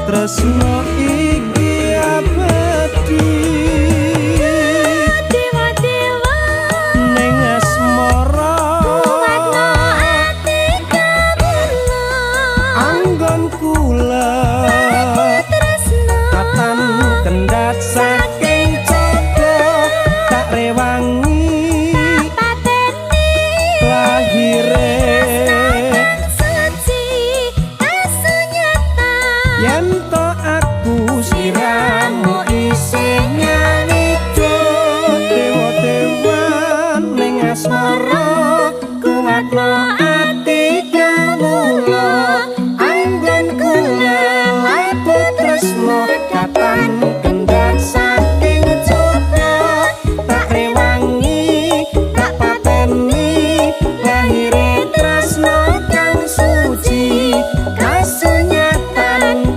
tresno iki abadi dewa-dewa ning asmara kuwatno ati kawula anggon kula tresno katan kendhat saking coba tak rewangi pateni lahire suci asunyata yen